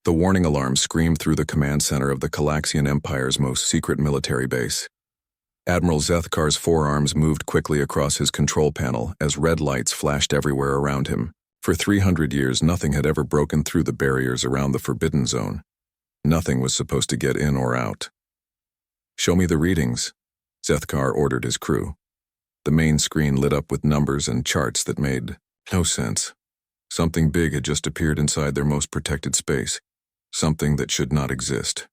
The warning alarm screamed through the command center of the Calaxian Empire's most secret military base. Admiral Zethkar's forearms moved quickly across his control panel as red lights flashed everywhere around him. For 300 years, nothing had ever broken through the barriers around the Forbidden Zone. Nothing was supposed to get in or out. "Show me the readings," Zethkar ordered his crew. The main screen lit up with numbers and charts that made no sense. Something big had just appeared inside their most protected space. Something that should not exist.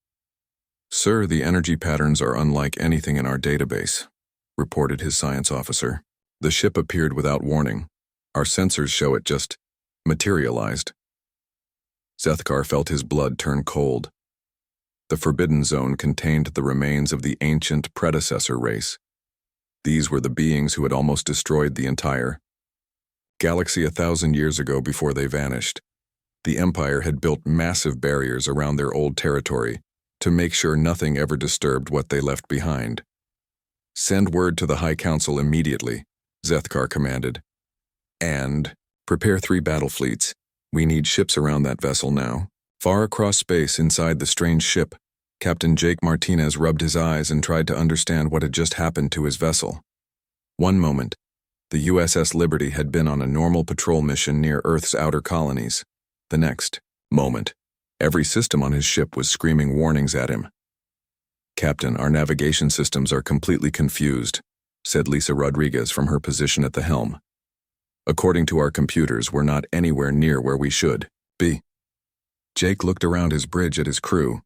"Sir, the energy patterns are unlike anything in our database," reported his science officer. "The ship appeared without warning. Our sensors show it just materialized." Zethkar felt his blood turn cold. The Forbidden Zone contained the remains of the ancient predecessor race. These were the beings who had almost destroyed the entire galaxy 1,000 years ago before they vanished. The Empire had built massive barriers around their old territory to make sure nothing ever disturbed what they left behind. "Send word to the High Council immediately," Zethkar commanded. "And prepare 3 battle fleets. We need ships around that vessel now." Far across space inside the strange ship, Captain Jake Martinez rubbed his eyes and tried to understand what had just happened to his vessel. One moment, the USS Liberty had been on a normal patrol mission near Earth's outer colonies. The next moment, every system on his ship was screaming warnings at him. "Captain, our navigation systems are completely confused," said Lisa Rodriguez from her position at the helm. "According to our computers, we're not anywhere near where we should be." Jake looked around his bridge at his crew.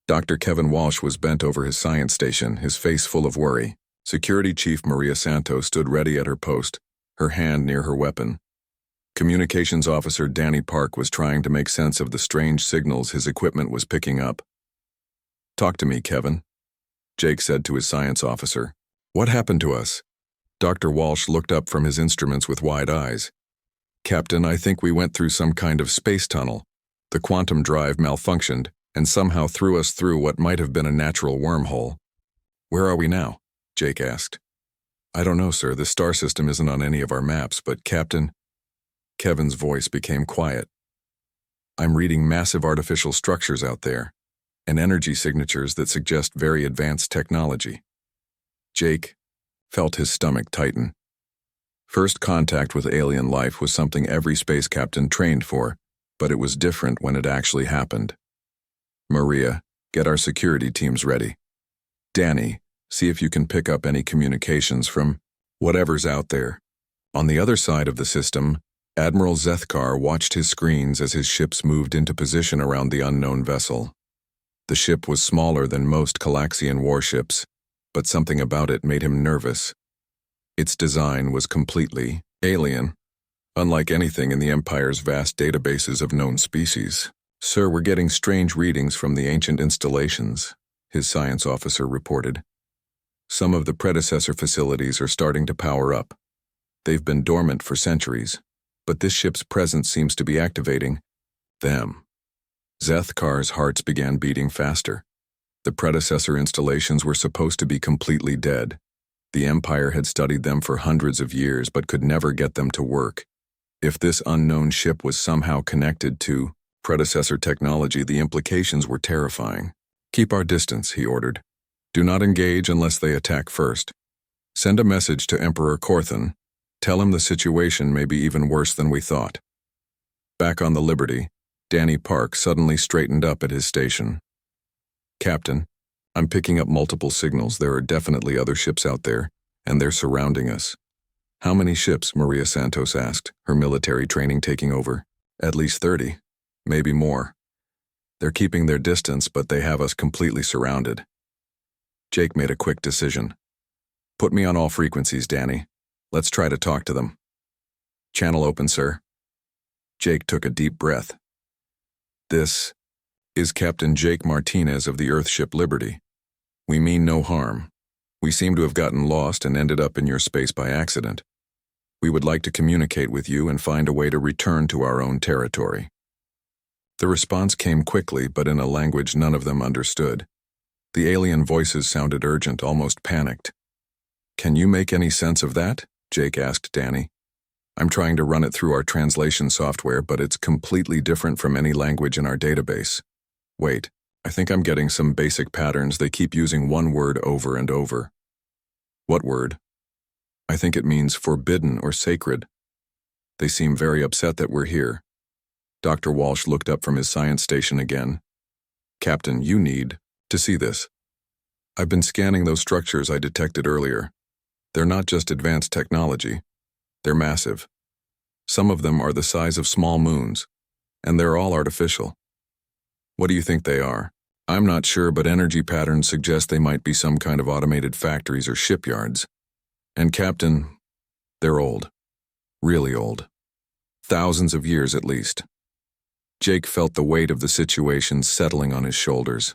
Dr. Kevin Walsh was bent over his science station, his face full of worry. Security Chief Maria Santos stood ready at her post, her hand near her weapon. Communications Officer Danny Park was trying to make sense of the strange signals his equipment was picking up. "Talk to me, Kevin," Jake said to his science officer. "What happened to us?" Dr. Walsh looked up from his instruments with wide eyes. "Captain, I think we went through some kind of space tunnel. The quantum drive malfunctioned and somehow threw us through what might have been a natural wormhole." "Where are we now?" Jake asked. "I don't know, sir. The star system isn't on any of our maps, but Captain..." Kevin's voice became quiet. "I'm reading massive artificial structures out there, and energy signatures that suggest very advanced technology." Jake felt his stomach tighten. First contact with alien life was something every space captain trained for, but it was different when it actually happened. "Maria, get our security teams ready. Danny, see if you can pick up any communications from whatever's out there." On the other side of the system, Admiral Zethkar watched his screens as his ships moved into position around the unknown vessel. The ship was smaller than most Calaxian warships, but something about it made him nervous. Its design was completely alien, unlike anything in the Empire's vast databases of known species. "Sir, we're getting strange readings from the ancient installations," his science officer reported. "Some of the predecessor facilities are starting to power up. They've been dormant for centuries, but this ship's presence seems to be activating them." Zethkar's hearts began beating faster. The predecessor installations were supposed to be completely dead. The Empire had studied them for hundreds of years but could never get them to work. If this unknown ship was somehow connected to predecessor technology, the implications were terrifying. "Keep our distance," he ordered. "Do not engage unless they attack first. Send a message to Emperor Corthan. Tell him the situation may be even worse than we thought." Back on the Liberty, Danny Park suddenly straightened up at his station. "Captain, I'm picking up multiple signals. There are definitely other ships out there, and they're surrounding us." "How many ships?" Maria Santos asked, her military training taking over. "At least 30, maybe more. They're keeping their distance, but they have us completely surrounded." Jake made a quick decision. "Put me on all frequencies, Danny. Let's try to talk to them." "Channel open, sir." Jake took a deep breath. "This is Captain Jake Martinez of the Earthship Liberty. We mean no harm. We seem to have gotten lost and ended up in your space by accident. We would like to communicate with you and find a way to return to our own territory." The response came quickly, but in a language none of them understood. The alien voices sounded urgent, almost panicked. "Can you make any sense of that?" Jake asked Danny. I'm trying to run it through our translation software, but it's completely different from any language in our database. Wait, I think I'm getting some basic patterns. They keep using one word over and over. What word? I think it means forbidden or sacred. They seem very upset that we're here. Dr. Walsh looked up from his science station again. Captain, you need to see this. I've been scanning those structures I detected earlier. They're not just advanced technology. They're massive. Some of them are the size of small moons, and they're all artificial. What do you think they are? I'm not sure, but energy patterns suggest they might be some kind of automated factories or shipyards. And Captain, they're old. Really old. Thousands of years at least. Jake felt the weight of the situation settling on his shoulders.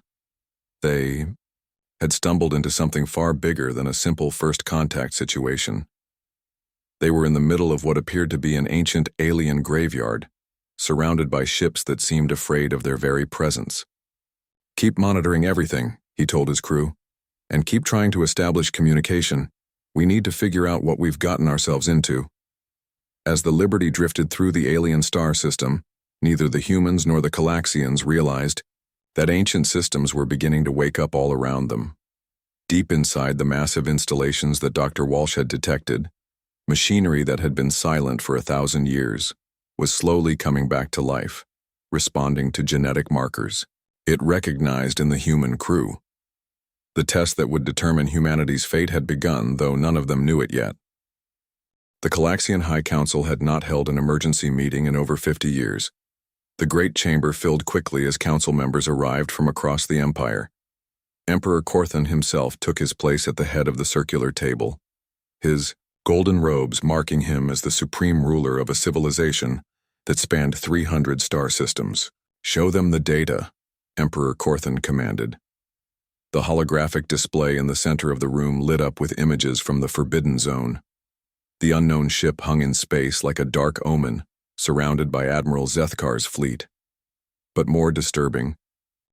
They had stumbled into something far bigger than a simple first contact situation. They were in the middle of what appeared to be an ancient alien graveyard, surrounded by ships that seemed afraid of their very presence. Keep monitoring everything, he told his crew, and keep trying to establish communication. We need to figure out what we've gotten ourselves into. As the Liberty drifted through the alien star system, neither the humans nor the Calaxians realized that ancient systems were beginning to wake up all around them. Deep inside the massive installations that Dr. Walsh had detected, machinery that had been silent for 1,000 years was slowly coming back to life, responding to genetic markers it recognized in the human crew. The test that would determine humanity's fate had begun, though none of them knew it yet. The Calaxian High Council had not held an emergency meeting in over 50 years. The great chamber filled quickly as council members arrived from across the empire. Emperor Corthan himself took his place at the head of the circular table, his golden robes marking him as the supreme ruler of a civilization that spanned 300 star systems. Show them the data, Emperor Corthan commanded. The holographic display in the center of the room lit up with images from the Forbidden Zone. The unknown ship hung in space like a dark omen, surrounded by Admiral Zethkar's fleet. But more disturbing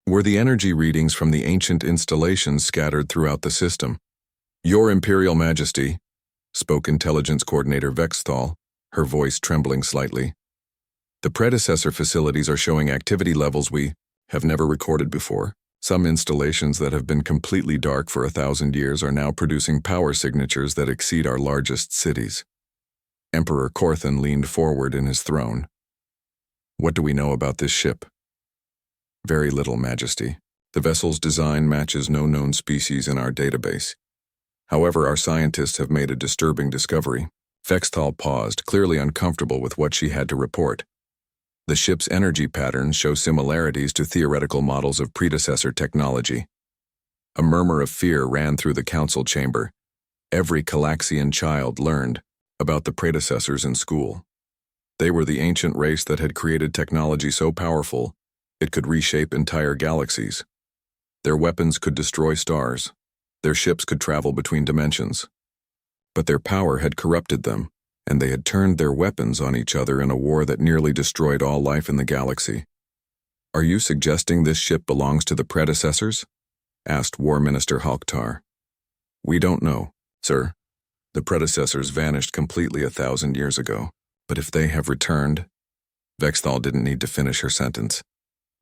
were the energy readings from the ancient installations scattered throughout the system. Your Imperial Majesty, spoke Intelligence Coordinator Vexthal, her voice trembling slightly. The predecessor facilities are showing activity levels we have never recorded before. Some installations that have been completely dark for 1,000 years are now producing power signatures that exceed our largest cities. Emperor Corthan leaned forward in his throne. What do we know about this ship? Very little, Majesty. The vessel's design matches no known species in our database. However, our scientists have made a disturbing discovery. Vexthal paused, clearly uncomfortable with what she had to report. The ship's energy patterns show similarities to theoretical models of predecessor technology. A murmur of fear ran through the council chamber. Every Calaxian child learned about the predecessors in school. They were the ancient race that had created technology so powerful it could reshape entire galaxies. Their weapons could destroy stars. Their ships could travel between dimensions. But their power had corrupted them, and they had turned their weapons on each other in a war that nearly destroyed all life in the galaxy. Are you suggesting this ship belongs to the predecessors? Asked War Minister Halktar. We don't know, sir. The predecessors vanished completely 1,000 years ago. But if they have returned... Vexthal didn't need to finish her sentence.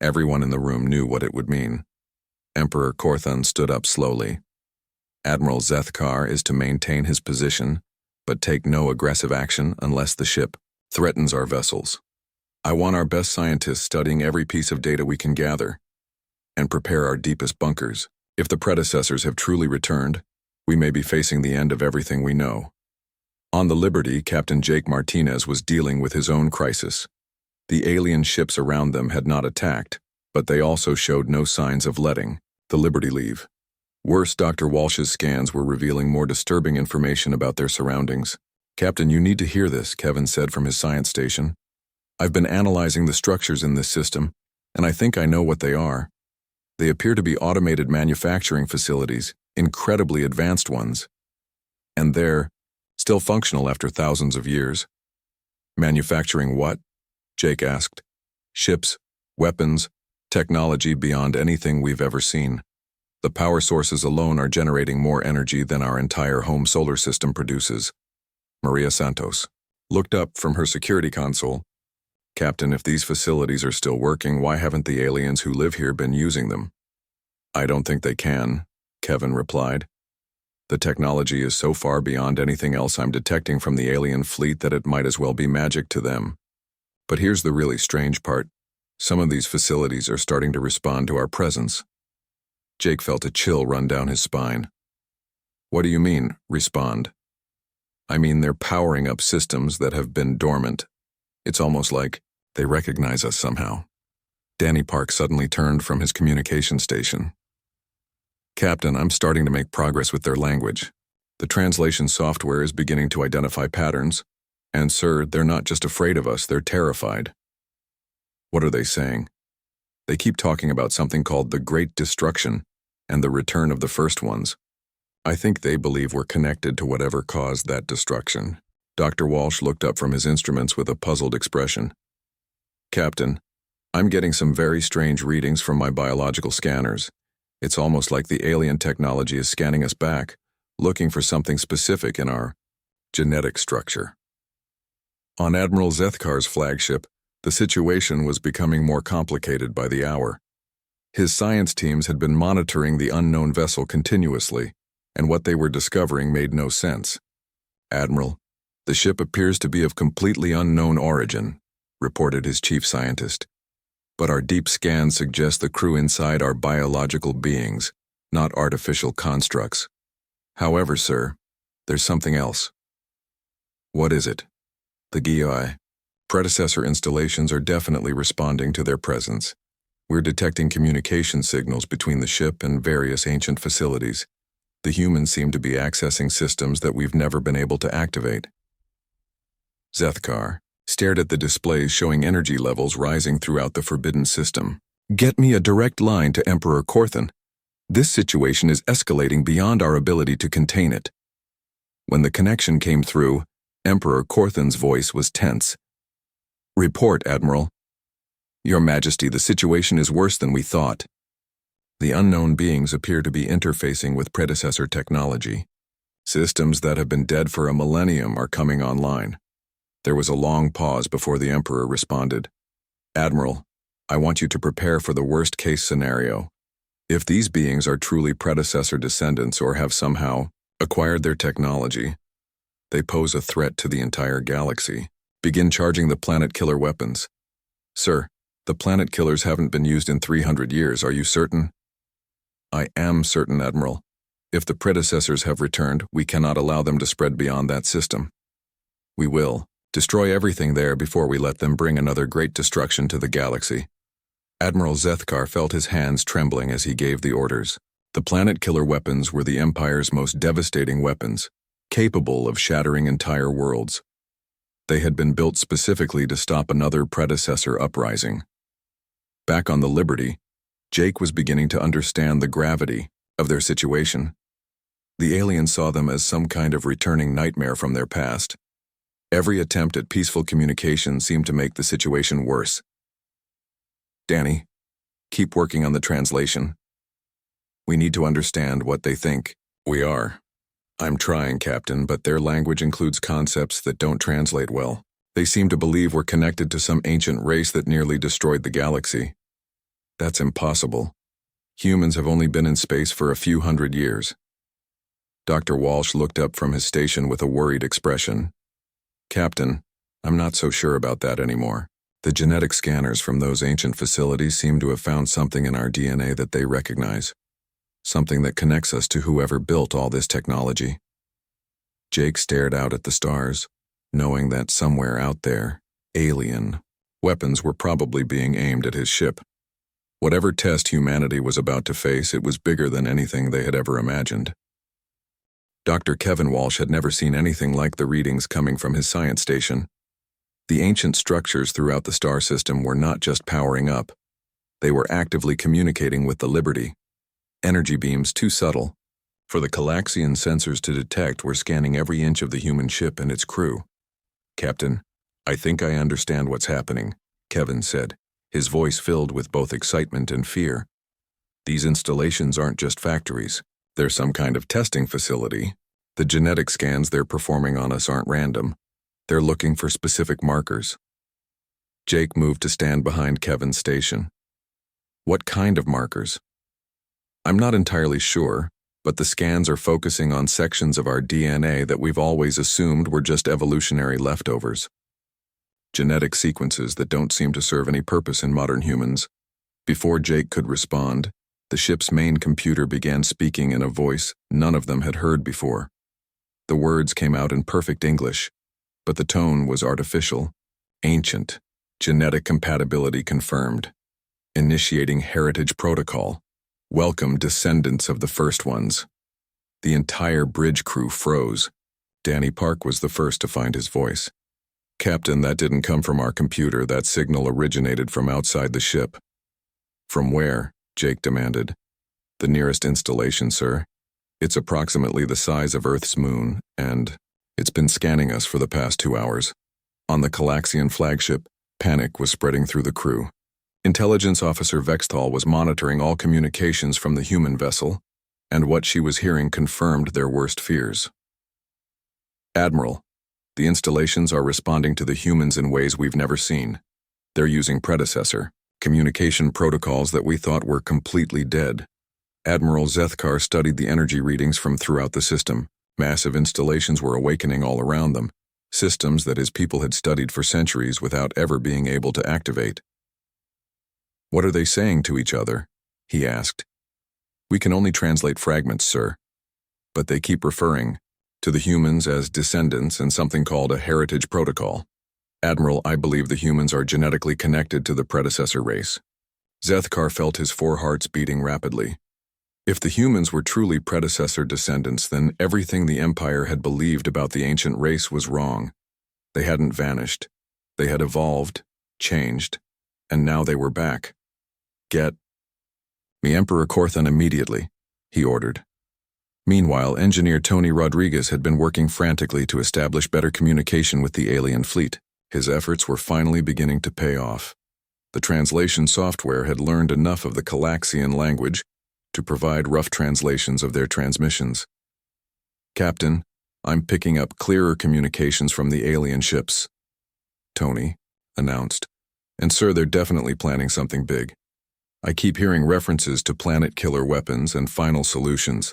Everyone in the room knew what it would mean. Emperor Corthan stood up slowly. Admiral Zethkar is to maintain his position, but take no aggressive action unless the ship threatens our vessels. I want our best scientists studying every piece of data we can gather and prepare our deepest bunkers. If the predecessors have truly returned, we may be facing the end of everything we know. On the Liberty, Captain Jake Martinez was dealing with his own crisis. The alien ships around them had not attacked, but they also showed no signs of letting the Liberty leave. Worse, Dr. Walsh's scans were revealing more disturbing information about their surroundings. Captain, you need to hear this, Kevin said from his science station. I've been analyzing the structures in this system, and I think I know what they are. They appear to be automated manufacturing facilities, incredibly advanced ones. And they're still functional after thousands of years. Manufacturing what? Jake asked. Ships, weapons, technology beyond anything we've ever seen. The power sources alone are generating more energy than our entire home solar system produces. Maria Santos. looked up from her security console. Captain, if these facilities are still working, why haven't the aliens who live here been using them? I don't think they can, Kevin replied. The technology is so far beyond anything else I'm detecting from the alien fleet that it might as well be magic to them. But here's the really strange part. Some of these facilities are starting to respond to our presence. Jake felt a chill run down his spine. What do you mean, respond? I mean, they're powering up systems that have been dormant. It's almost like they recognize us somehow. Danny Park suddenly turned from his communication station. Captain, I'm starting to make progress with their language. The translation software is beginning to identify patterns. And sir, they're not just afraid of us, they're terrified. What are they saying? They keep talking about something called the Great Destruction and the return of the first ones. I think they believe we're connected to whatever caused that destruction. Dr. Walsh looked up from his instruments with a puzzled expression. Captain, I'm getting some very strange readings from my biological scanners. It's almost like the alien technology is scanning us back, looking for something specific in our genetic structure. On Admiral Zethkar's flagship, the situation was becoming more complicated by the hour. His science teams had been monitoring the unknown vessel continuously, and what they were discovering made no sense. Admiral, the ship appears to be of completely unknown origin, reported his chief scientist. But our deep scans suggest the crew inside are biological beings, not artificial constructs. However, sir, there's something else. What is it? The GI. Predecessor installations are definitely responding to their presence. We're detecting communication signals between the ship and various ancient facilities. The humans seem to be accessing systems that we've never been able to activate. Zethkar stared at the displays showing energy levels rising throughout the forbidden system. Get me a direct line to Emperor Korthan. This situation is escalating beyond our ability to contain it. When the connection came through, Emperor Korthan's voice was tense. Report, Admiral. Your Majesty, the situation is worse than we thought. The unknown beings appear to be interfacing with predecessor technology. Systems that have been dead for a millennium are coming online. There was a long pause before the Emperor responded. Admiral, I want you to prepare for the worst-case scenario. If these beings are truly predecessor descendants or have somehow acquired their technology, they pose a threat to the entire galaxy. Begin charging the planet-killer weapons. Sir, the planet killers haven't been used in 300 years, are you certain? I am certain, Admiral. If the predecessors have returned, we cannot allow them to spread beyond that system. We will destroy everything there before we let them bring another great destruction to the galaxy. Admiral Zethkar felt his hands trembling as he gave the orders. The planet-killer weapons were the Empire's most devastating weapons, capable of shattering entire worlds. They had been built specifically to stop another predecessor uprising. Back on the Liberty, Jake was beginning to understand the gravity of their situation. The aliens saw them as some kind of returning nightmare from their past. Every attempt at peaceful communication seemed to make the situation worse. Danny, keep working on the translation. We need to understand what they think. We are. I'm trying, Captain, but their language includes concepts that don't translate well. They seem to believe we're connected to some ancient race that nearly destroyed the galaxy. That's impossible. Humans have only been in space for a few hundred years. Dr. Walsh looked up from his station with a worried expression. Captain, I'm not so sure about that anymore. The genetic scanners from those ancient facilities seem to have found something in our DNA that they recognize. Something that connects us to whoever built all this technology. Jake stared out at the stars, knowing that somewhere out there, alien weapons were probably being aimed at his ship. Whatever test humanity was about to face, it was bigger than anything they had ever imagined. Dr. Kevin Walsh had never seen anything like the readings coming from his science station. The ancient structures throughout the star system were not just powering up. They were actively communicating with the Liberty. Energy beams too subtle for the Galaxian sensors to detect were scanning every inch of the human ship and its crew. Captain, I think I understand what's happening, Kevin said, his voice filled with both excitement and fear. These installations aren't just factories. They're some kind of testing facility. The genetic scans they're performing on us aren't random. They're looking for specific markers. Jake moved to stand behind Kevin's station. What kind of markers? I'm not entirely sure, but the scans are focusing on sections of our DNA that we've always assumed were just evolutionary leftovers. Genetic sequences that don't seem to serve any purpose in modern humans. Before Jake could respond, the ship's main computer began speaking in a voice none of them had heard before. The words came out in perfect English, but the tone was artificial, ancient, genetic compatibility confirmed. Initiating heritage protocol. Welcome, descendants of the first ones. The entire bridge crew froze. Danny Park was the first to find his voice. Captain, that didn't come from our computer. That signal originated from outside the ship. From where? Jake demanded. The nearest installation, sir. It's approximately the size of Earth's moon, and it's been scanning us for the past 2 hours. On the Galaxian flagship, panic was spreading through the crew. Intelligence Officer Vexthal was monitoring all communications from the human vessel, and what she was hearing confirmed their worst fears. Admiral, the installations are responding to the humans in ways we've never seen. They're using predecessor communication protocols that we thought were completely dead. Admiral Zethkar studied the energy readings from throughout the system. Massive installations were awakening all around them, systems that his people had studied for centuries without ever being able to activate. What are they saying to each other? He asked. We can only translate fragments, sir. But they keep referring to the humans as descendants and something called a heritage protocol. Admiral, I believe the humans are genetically connected to the predecessor race. Zethkar felt his 4 hearts beating rapidly. If the humans were truly predecessor descendants, then everything the Empire had believed about the ancient race was wrong. They hadn't vanished. They had evolved, changed, and now they were back. Get me Emperor Corthan immediately, he ordered. Meanwhile, Engineer Tony Rodriguez had been working frantically to establish better communication with the alien fleet. His efforts were finally beginning to pay off. The translation software had learned enough of the Galaxian language to provide rough translations of their transmissions. Captain, I'm picking up clearer communications from the alien ships, Tony announced. And sir, they're definitely planning something big. I keep hearing references to planet-killer weapons and final solutions.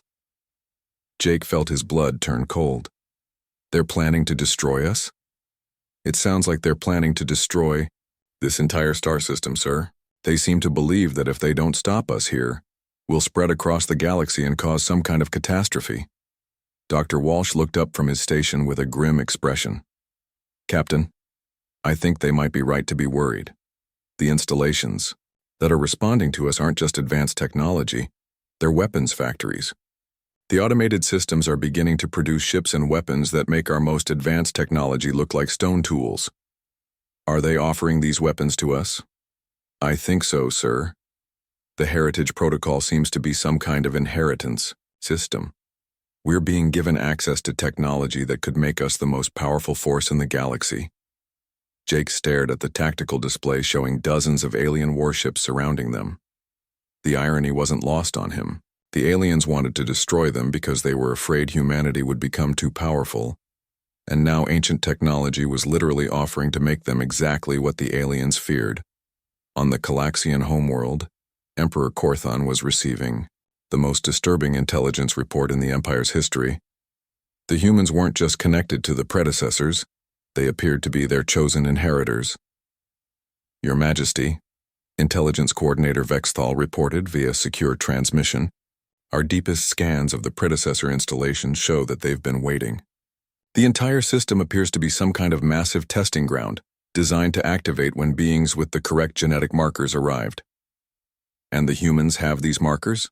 Jake felt his blood turn cold. They're planning to destroy us? It sounds like they're planning to destroy this entire star system, sir. They seem to believe that if they don't stop us here, we'll spread across the galaxy and cause some kind of catastrophe. Dr. Walsh looked up from his station with a grim expression. Captain, I think they might be right to be worried. The installations that are responding to us aren't just advanced technology, they're weapons factories. The automated systems are beginning to produce ships and weapons that make our most advanced technology look like stone tools. Are they offering these weapons to us? I think so, sir. The heritage protocol seems to be some kind of inheritance system. We're being given access to technology that could make us the most powerful force in the galaxy. Jake stared at the tactical display showing dozens of alien warships surrounding them. The irony wasn't lost on him. The aliens wanted to destroy them because they were afraid humanity would become too powerful, and now ancient technology was literally offering to make them exactly what the aliens feared. On the Galaxian homeworld, Emperor Corthan was receiving the most disturbing intelligence report in the Empire's history. The humans weren't just connected to the predecessors, they appeared to be their chosen inheritors. Your Majesty, Intelligence Coordinator Vexthal reported via secure transmission, our deepest scans of the predecessor installations show that they've been waiting. The entire system appears to be some kind of massive testing ground, designed to activate when beings with the correct genetic markers arrived. And the humans have these markers?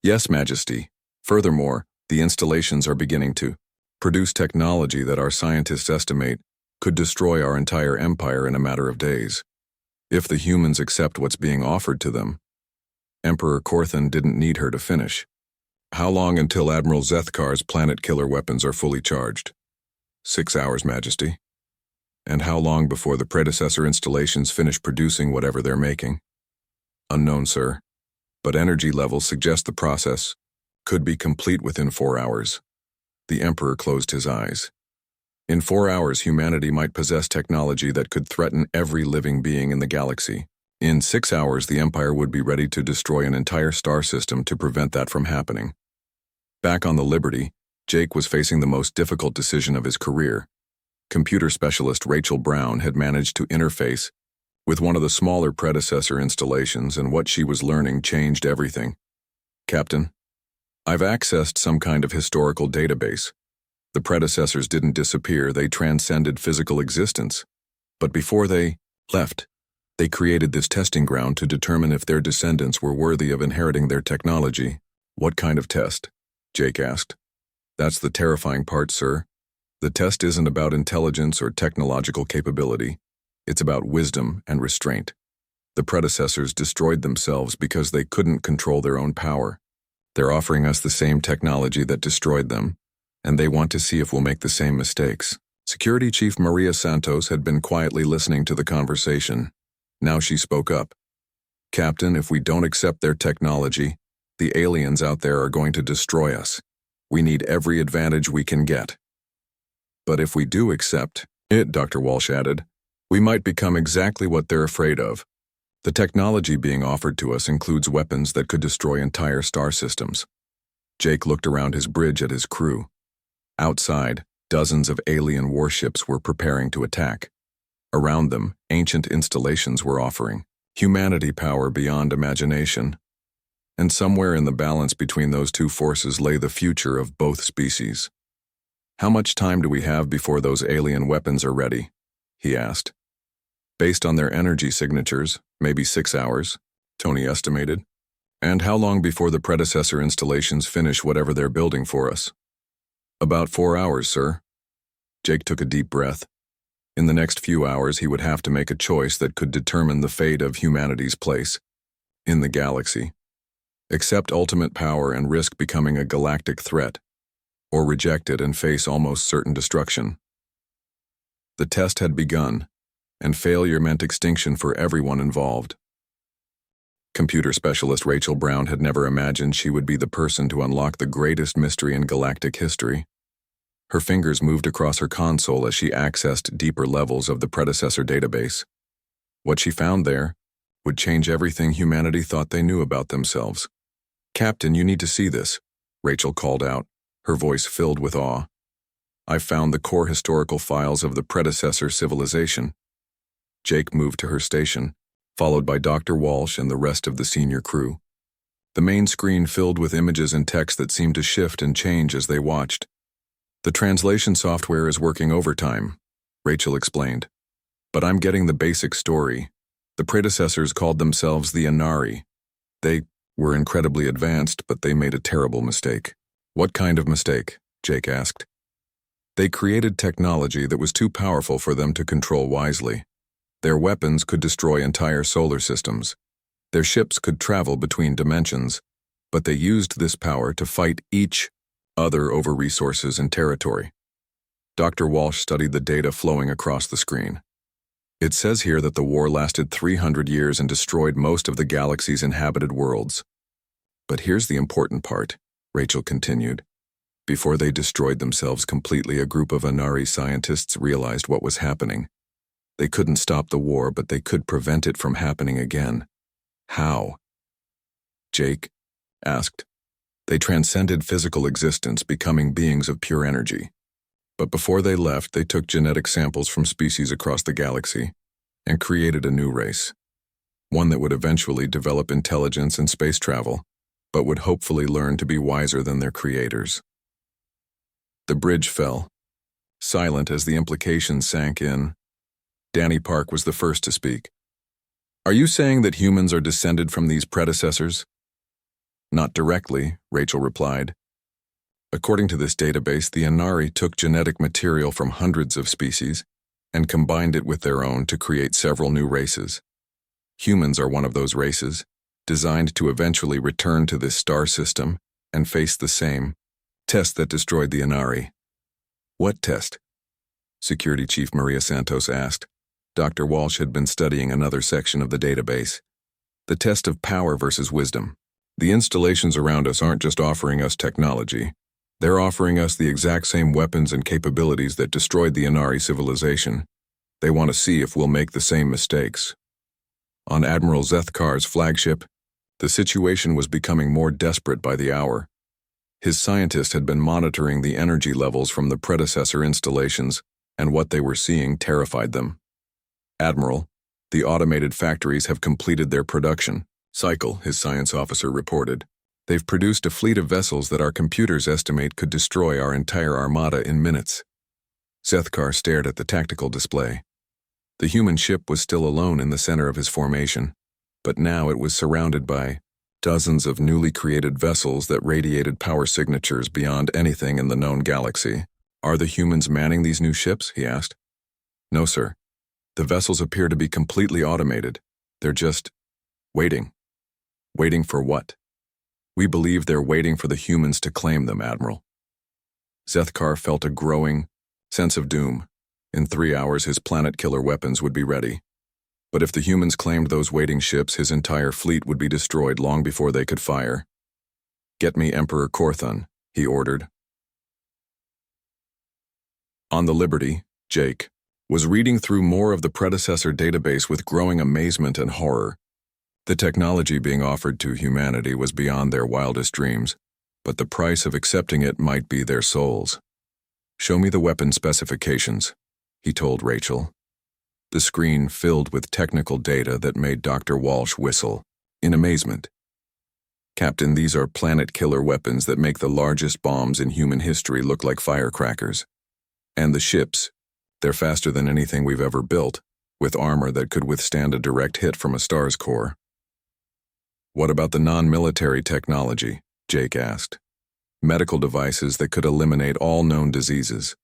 Yes, Majesty. Furthermore, the installations are beginning to produce technology that our scientists estimate could destroy our entire empire in a matter of days. If the humans accept what's being offered to them. Emperor Corthan didn't need her to finish. How long until Admiral Zethkar's planet-killer weapons are fully charged? 6 hours, Majesty. And how long before the predecessor installations finish producing whatever they're making? Unknown, sir. But energy levels suggest the process could be complete within 4 hours. The Emperor closed his eyes. In 4 hours, humanity might possess technology that could threaten every living being in the galaxy. In 6 hours, the Empire would be ready to destroy an entire star system to prevent that from happening. Back on the Liberty, Jake was facing the most difficult decision of his career. Computer specialist Rachel Brown had managed to interface with one of the smaller predecessor installations, and what she was learning changed everything. "Captain, I've accessed some kind of historical database. The predecessors didn't disappear, they transcended physical existence. But before they left, they created this testing ground to determine if their descendants were worthy of inheriting their technology." "What kind of test?" Jake asked. "That's the terrifying part, sir. The test isn't about intelligence or technological capability. It's about wisdom and restraint. The predecessors destroyed themselves because they couldn't control their own power. They're offering us the same technology that destroyed them, and they want to see if we'll make the same mistakes." Security Chief Maria Santos had been quietly listening to the conversation. Now she spoke up. "Captain, if we don't accept their technology, the aliens out there are going to destroy us. We need every advantage we can get. But if we do accept it," Dr. Walsh added, "we might become exactly what they're afraid of. The technology being offered to us includes weapons that could destroy entire star systems." Jake looked around his bridge at his crew. Outside, dozens of alien warships were preparing to attack. Around them, ancient installations were offering humanity power beyond imagination. And somewhere in the balance between those two forces lay the future of both species. "How much time do we have before those alien weapons are ready?" he asked. "Based on their energy signatures, maybe 6 hours," Tony estimated. "And how long before the predecessor installations finish whatever they're building for us?" "About 4 hours, sir." Jake took a deep breath. In the next few hours, he would have to make a choice that could determine the fate of humanity's place in the galaxy. Accept ultimate power and risk becoming a galactic threat, or reject it and face almost certain destruction. The test had begun, and failure meant extinction for everyone involved. Computer specialist Rachel Brown had never imagined she would be the person to unlock the greatest mystery in galactic history. Her fingers moved across her console as she accessed deeper levels of the predecessor database. What she found there would change everything humanity thought they knew about themselves. "Captain, you need to see this," Rachel called out, her voice filled with awe. "I've found the core historical files of the predecessor civilization." Jake moved to her station, followed by Dr. Walsh and the rest of the senior crew. The main screen filled with images and text that seemed to shift and change as they watched. "The translation software is working overtime," Rachel explained. "But I'm getting the basic story. The predecessors called themselves the Inari. They were incredibly advanced, but they made a terrible mistake." "What kind of mistake?" Jake asked. "They created technology that was too powerful for them to control wisely. Their weapons could destroy entire solar systems. Their ships could travel between dimensions, but they used this power to fight each other over resources and territory." Dr. Walsh studied the data flowing across the screen. "It says here that the war lasted 300 years and destroyed most of the galaxy's inhabited worlds. But here's the important part," Rachel continued. "Before they destroyed themselves completely, a group of Inari scientists realized what was happening. They couldn't stop the war, but they could prevent it from happening again." "How?" Jake asked. "They transcended physical existence, becoming beings of pure energy. But before they left, they took genetic samples from species across the galaxy and created a new race. One that would eventually develop intelligence and space travel, but would hopefully learn to be wiser than their creators." The bridge fell, silent as the implications sank in. Danny Park was the first to speak. "Are you saying that humans are descended from these predecessors?" "Not directly," Rachel replied. "According to this database, the Inari took genetic material from hundreds of species and combined it with their own to create several new races. Humans are one of those races, designed to eventually return to this star system and face the same test that destroyed the Inari." "What test?" Security Chief Maria Santos asked. Dr. Walsh had been studying another section of the database. "The test of power versus wisdom. The installations around us aren't just offering us technology. They're offering us the exact same weapons and capabilities that destroyed the Inari civilization. They want to see if we'll make the same mistakes. On Admiral Zethkar's flagship, the situation was becoming more desperate by the hour. His scientists had been monitoring the energy levels from the predecessor installations, and what they were seeing terrified them. Admiral, the automated factories have completed their production cycle, his science officer reported. They've produced a fleet of vessels that our computers estimate could destroy our entire armada in minutes. Zethkar stared at the tactical display. The human ship was still alone in the center of his formation, but now it was surrounded by dozens of newly created vessels that radiated power signatures beyond anything in the known galaxy. Are the humans manning these new ships? He asked. No, sir. The vessels appear to be completely automated. They're just waiting. Waiting for what? We believe they're waiting for the humans to claim them, Admiral. Zethkar felt a growing sense of doom. In 3 hours, his planet-killer weapons would be ready. But if the humans claimed those waiting ships, his entire fleet would be destroyed long before they could fire. Get me Emperor Korthon, he ordered. On the Liberty, Jake was reading through more of the predecessor database with growing amazement and horror. The technology being offered to humanity was beyond their wildest dreams, but the price of accepting it might be their souls. Show me the weapon specifications, he told Rachel. The screen filled with technical data that made Dr. Walsh whistle in amazement. Captain, these are planet-killer weapons that make the largest bombs in human history look like firecrackers. And the ships, they're faster than anything we've ever built, with armor that could withstand a direct hit from a star's core. What about the non-military technology? Jake asked. Medical devices that could eliminate all known diseases.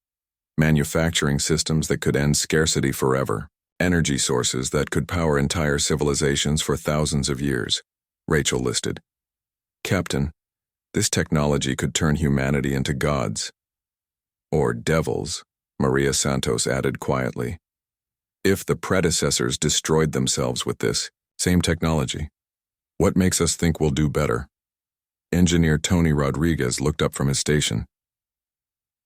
Manufacturing systems that could end scarcity forever. Energy sources that could power entire civilizations for thousands of years. Rachel listed. Captain, this technology could turn humanity into gods. Or devils, Maria Santos added quietly. If the predecessors destroyed themselves with this same technology, what makes us think we'll do better? Engineer Tony Rodriguez looked up from his station.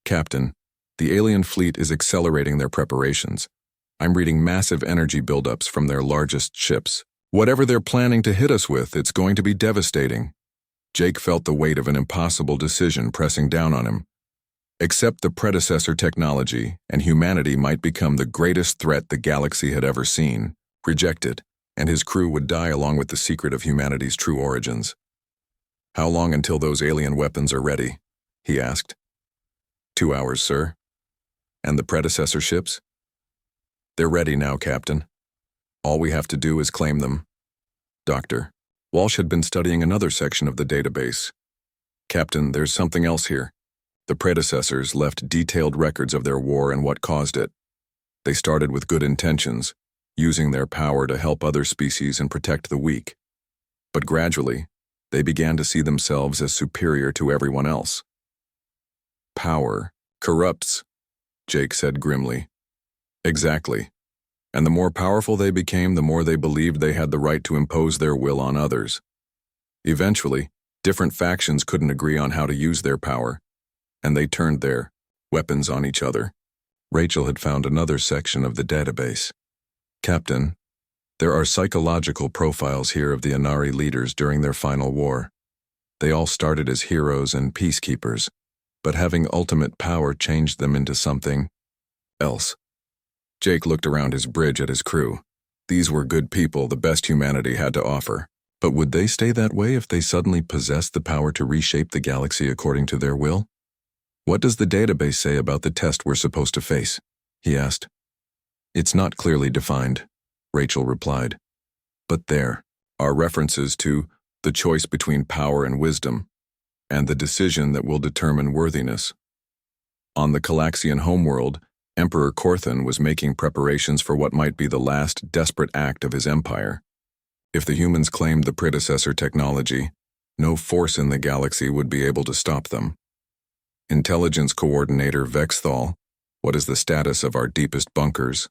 Captain, the alien fleet is accelerating their preparations. I'm reading massive energy buildups from their largest ships. Whatever they're planning to hit us with, it's going to be devastating. Jake felt the weight of an impossible decision pressing down on him. Accept the predecessor technology, and humanity might become the greatest threat the galaxy had ever seen. Reject it, and his crew would die along with the secret of humanity's true origins. How long until those alien weapons are ready? He asked. 2 hours, sir. And the predecessor ships? They're ready now, Captain. All we have to do is claim them. Doctor, Walsh had been studying another section of the database. Captain, there's something else here. The predecessors left detailed records of their war and what caused it. They started with good intentions, using their power to help other species and protect the weak. But gradually, they began to see themselves as superior to everyone else. Power corrupts, Jake said grimly. Exactly. And the more powerful they became, the more they believed they had the right to impose their will on others. Eventually, different factions couldn't agree on how to use their power, and they turned their weapons on each other. Rachel had found another section of the database. Captain, there are psychological profiles here of the Inari leaders during their final war. They all started as heroes and peacekeepers, but having ultimate power changed them into something else. Jake looked around his bridge at his crew. These were good people, the best humanity had to offer. But would they stay that way if they suddenly possessed the power to reshape the galaxy according to their will? What does the database say about the test we're supposed to face? He asked. It's not clearly defined, Rachel replied. But there are references to the choice between power and wisdom, and the decision that will determine worthiness. On the Calaxian homeworld, Emperor Korthon was making preparations for what might be the last desperate act of his empire. If the humans claimed the predecessor technology, no force in the galaxy would be able to stop them. Intelligence Coordinator Vexthal, what is the status of our deepest bunkers?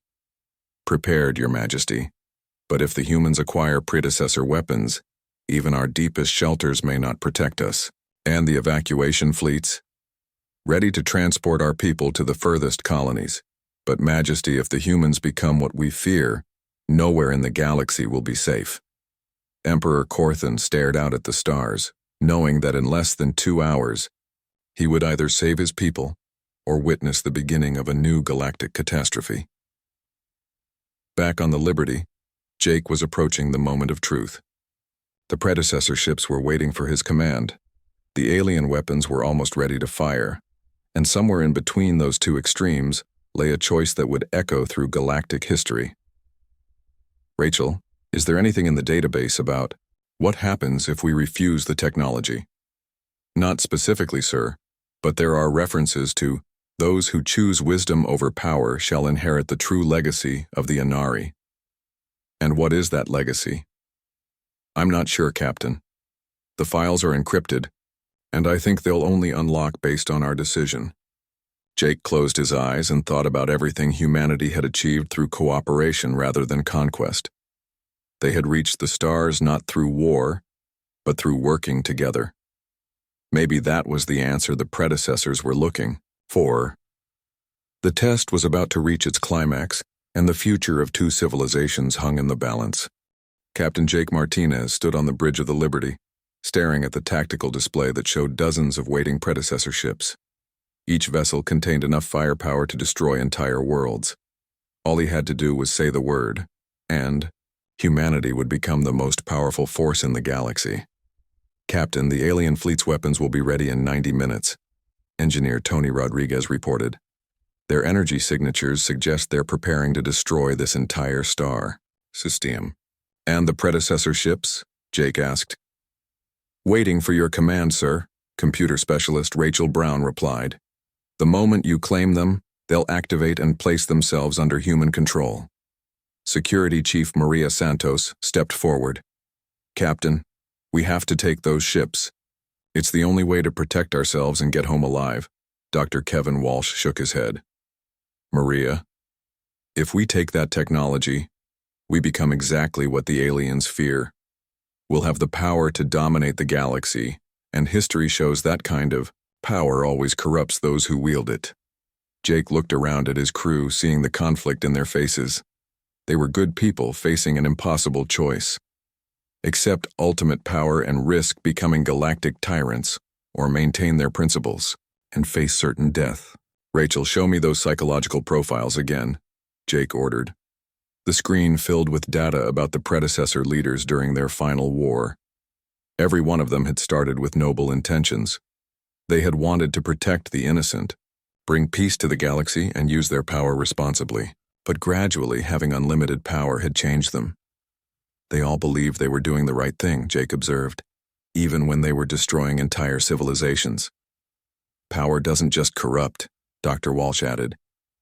Prepared, Your Majesty. But if the humans acquire predecessor weapons, even our deepest shelters may not protect us. And the evacuation fleets? ready to transport our people to the furthest colonies. But Majesty, if the humans become what we fear, nowhere in the galaxy will be safe. Emperor Corthan stared out at the stars, knowing that in less than 2 hours, he would either save his people or witness the beginning of a new galactic catastrophe. Back on the Liberty, Jake was approaching the moment of truth. The predecessor ships were waiting for his command. The alien weapons were almost ready to fire, and somewhere in between those two extremes lay a choice that would echo through galactic history. Rachel, is there anything in the database about what happens if we refuse the technology? Not specifically, sir, but there are references to those who choose wisdom over power shall inherit the true legacy of the Inari. And what is that legacy? I'm not sure, Captain. The files are encrypted, and I think they'll only unlock based on our decision. Jake closed his eyes and thought about everything humanity had achieved through cooperation rather than conquest. They had reached the stars not through war, but through working together. Maybe that was the answer the predecessors were looking for. The test was about to reach its climax, and the future of two civilizations hung in the balance. Captain Jake Martinez stood on the bridge of the Liberty, staring at the tactical display that showed dozens of waiting predecessor ships. Each vessel contained enough firepower to destroy entire worlds. All he had to do was say the word, and humanity would become the most powerful force in the galaxy. Captain, the alien fleet's weapons will be ready in 90 minutes, Engineer Tony Rodriguez reported. Their energy signatures suggest they're preparing to destroy this entire star system. And the predecessor ships? Jake asked. Waiting for your command, sir, computer specialist Rachel Brown replied. The moment you claim them, they'll activate and place themselves under human control. Security Chief Maria Santos stepped forward. Captain, we have to take those ships. It's the only way to protect ourselves and get home alive. Dr. Kevin Walsh shook his head. Maria, if we take that technology, we become exactly what the aliens fear. We'll have the power to dominate the galaxy, and history shows that kind of power always corrupts those who wield it. Jake looked around at his crew, seeing the conflict in their faces. They were good people facing an impossible choice. Accept ultimate power and risk becoming galactic tyrants, or maintain their principles and face certain death. Rachel, show me those psychological profiles again, Jake ordered. The screen filled with data about the predecessor leaders during their final war. Every one of them had started with noble intentions. They had wanted to protect the innocent, bring peace to the galaxy, and use their power responsibly. But gradually, having unlimited power had changed them. They all believed they were doing the right thing, Jake observed, even when they were destroying entire civilizations. Power doesn't just corrupt, Dr. Walsh added.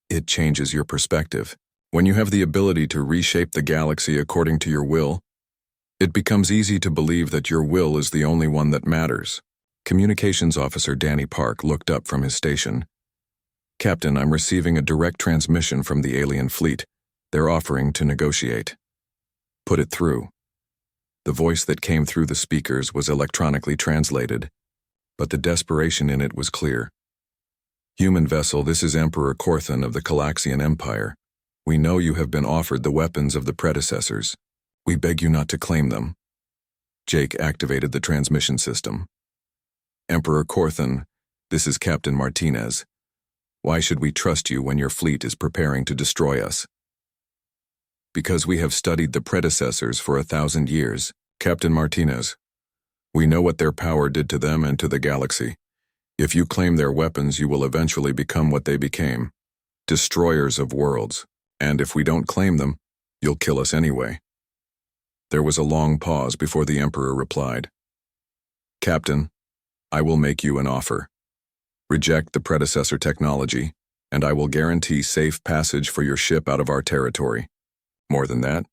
It changes your perspective. When you have the ability to reshape the galaxy according to your will, it becomes easy to believe that your will is the only one that matters. Communications Officer Danny Park looked up from his station. Captain, I'm receiving a direct transmission from the alien fleet. They're offering to negotiate. Put it through. The voice that came through the speakers was electronically translated, but the desperation in it was clear. Human vessel, this is Emperor Corthan of the Calaxian Empire. We know you have been offered the weapons of the predecessors. We beg you not to claim them. Jake activated the transmission system. Emperor Corthan, this is Captain Martinez. Why should we trust you when your fleet is preparing to destroy us? Because we have studied the predecessors for 1,000 years, Captain Martinez. We know what their power did to them and to the galaxy. If you claim their weapons, you will eventually become what they became, destroyers of worlds. And if we don't claim them, you'll kill us anyway. There was a long pause before the Emperor replied. Captain, I will make you an offer. Reject the predecessor technology, and I will guarantee safe passage for your ship out of our territory. More than that,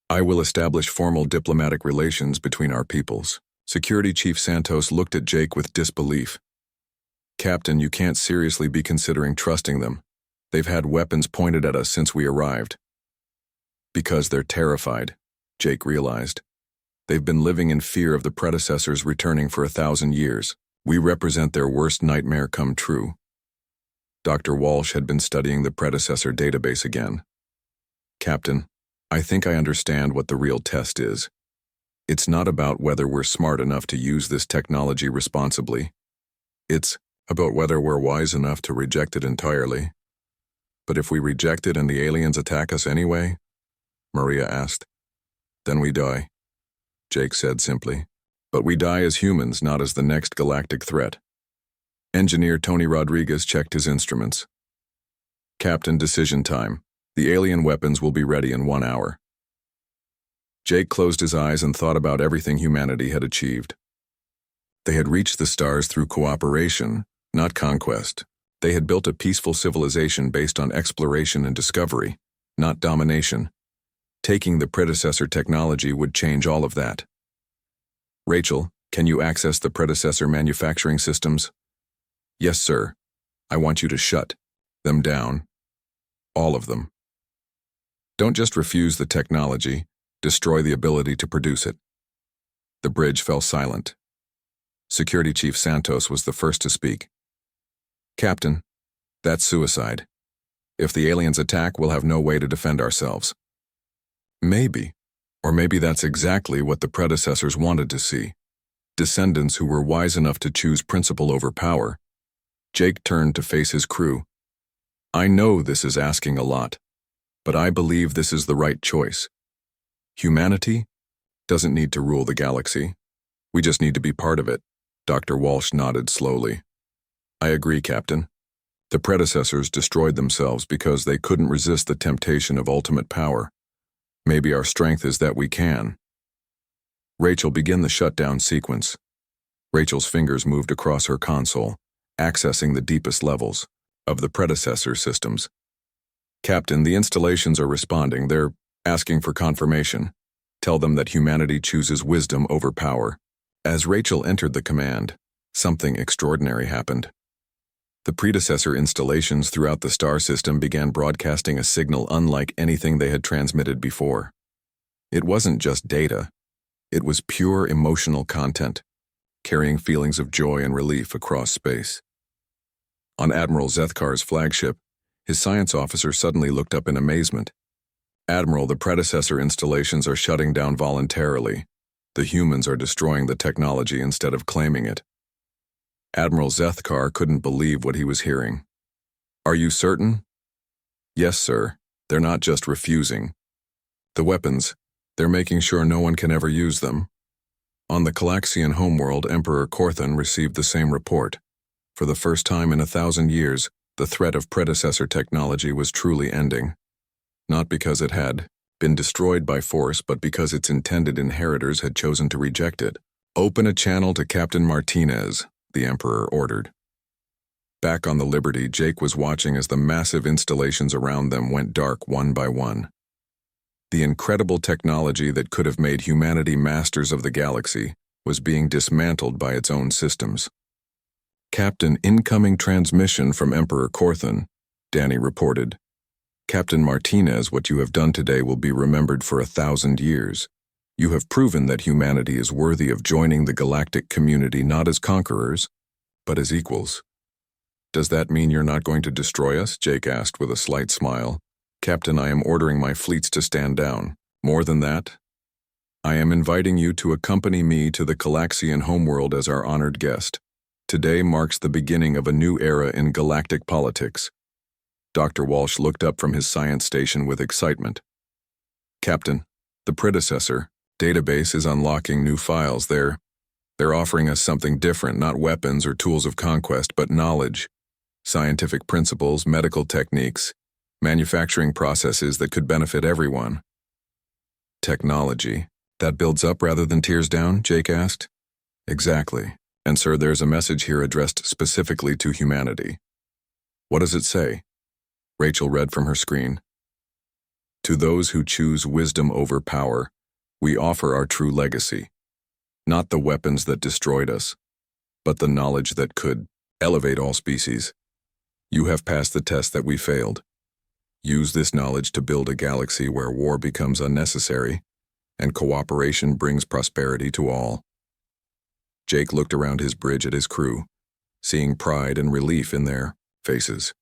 I will establish formal diplomatic relations between our peoples. Security Chief Santos looked at Jake with disbelief. Captain, you can't seriously be considering trusting them. They've had weapons pointed at us since we arrived. Because they're terrified, Jake realized. They've been living in fear of the predecessors returning for 1,000 years. We represent their worst nightmare come true. Dr. Walsh had been studying the predecessor database again. Captain, I think I understand what the real test is. It's not about whether we're smart enough to use this technology responsibly. It's about whether we're wise enough to reject it entirely. But if we reject it and the aliens attack us anyway? Maria asked. Then we die, Jake said simply. But we die as humans, not as the next galactic threat. Engineer Tony Rodriguez checked his instruments. Captain, decision time. The alien weapons will be ready in 1 hour. Jake closed his eyes and thought about everything humanity had achieved. They had reached the stars through cooperation, not conquest. They had built a peaceful civilization based on exploration and discovery, not domination. Taking the predecessor technology would change all of that. Rachel, can you access the predecessor manufacturing systems? Yes, sir. I want you to shut them down. All of them. Don't just refuse the technology, destroy the ability to produce it. The bridge fell silent. Security Chief Santos was the first to speak. Captain, that's suicide. If the aliens attack, we'll have no way to defend ourselves. Maybe. Or maybe that's exactly what the predecessors wanted to see. Descendants who were wise enough to choose principle over power. Jake turned to face his crew. I know this is asking a lot, but I believe this is the right choice. Humanity doesn't need to rule the galaxy. We just need to be part of it. Dr. Walsh nodded slowly. I agree, Captain. The predecessors destroyed themselves because they couldn't resist the temptation of ultimate power. Maybe our strength is that we can. Rachel, begin the shutdown sequence. Rachel's fingers moved across her console, accessing the deepest levels of the predecessor systems. Captain, the installations are responding. They're asking for confirmation. Tell them that humanity chooses wisdom over power. As Rachel entered the command, something extraordinary happened. The predecessor installations throughout the star system began broadcasting a signal unlike anything they had transmitted before. It wasn't just data. It was pure emotional content, carrying feelings of joy and relief across space. On Admiral Zethkar's flagship, his science officer suddenly looked up in amazement. Admiral, the predecessor installations are shutting down voluntarily. The humans are destroying the technology instead of claiming it. Admiral Zethkar couldn't believe what he was hearing. Are you certain? Yes, sir. They're not just refusing. The weapons, they're making sure no one can ever use them. On the Calaxian homeworld, Emperor Corthan received the same report. For the first time in 1,000 years, the threat of predecessor technology was truly ending. Not because it had been destroyed by force, but because its intended inheritors had chosen to reject it. Open a channel to Captain Martinez, the Emperor ordered. Back on the Liberty, Jake was watching as the massive installations around them went dark one by one. The incredible technology that could have made humanity masters of the galaxy was being dismantled by its own systems. Captain, incoming transmission from Emperor Corthan, Danny reported. Captain Martinez, what you have done today will be remembered for 1,000 years. You have proven that humanity is worthy of joining the galactic community not as conquerors, but as equals. Does that mean you're not going to destroy us? Jake asked with a slight smile. Captain, I am ordering my fleets to stand down. More than that, I am inviting you to accompany me to the Calaxian homeworld as our honored guest. Today marks the beginning of a new era in galactic politics. Dr. Walsh looked up from his science station with excitement. Captain, the predecessor database is unlocking new files. They're offering us something different, not weapons or tools of conquest, but knowledge, scientific principles, medical techniques, manufacturing processes that could benefit everyone. Technology that builds up rather than tears down? Jake asked. Exactly. And sir, there's a message here addressed specifically to humanity. What does it say? Rachel read from her screen. To those who choose wisdom over power, we offer our true legacy. Not the weapons that destroyed us, but the knowledge that could elevate all species. You have passed the test that we failed. Use this knowledge to build a galaxy where war becomes unnecessary and cooperation brings prosperity to all. Jake looked around his bridge at his crew, seeing pride and relief in their faces.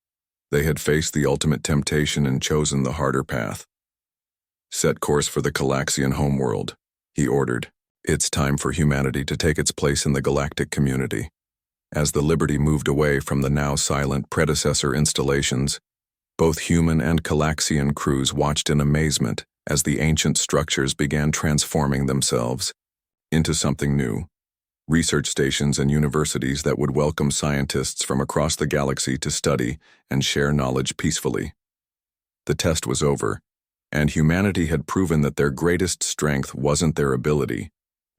They had faced the ultimate temptation and chosen the harder path. "Set course for the Calaxian homeworld," he ordered. "It's time for humanity to take its place in the galactic community." As the Liberty moved away from the now silent predecessor installations, both human and Calaxian crews watched in amazement as the ancient structures began transforming themselves into something new. Research stations and universities that would welcome scientists from across the galaxy to study and share knowledge peacefully. The test was over, and humanity had proven that their greatest strength wasn't their ability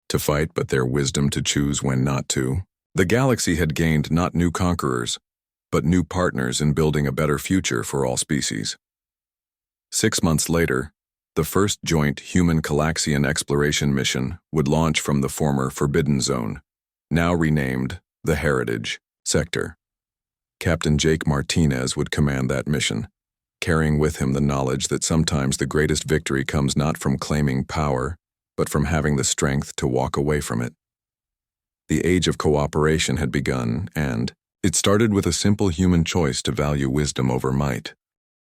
to fight, but their wisdom to choose when not to. The galaxy had gained not new conquerors, but new partners in building a better future for all species. 6 months later, the first joint human-Calaxian exploration mission would launch from the former Forbidden Zone, now renamed the Heritage Sector. Captain Jake Martinez would command that mission, carrying with him the knowledge that sometimes the greatest victory comes not from claiming power, but from having the strength to walk away from it. The age of cooperation had begun, and it started with a simple human choice to value wisdom over might.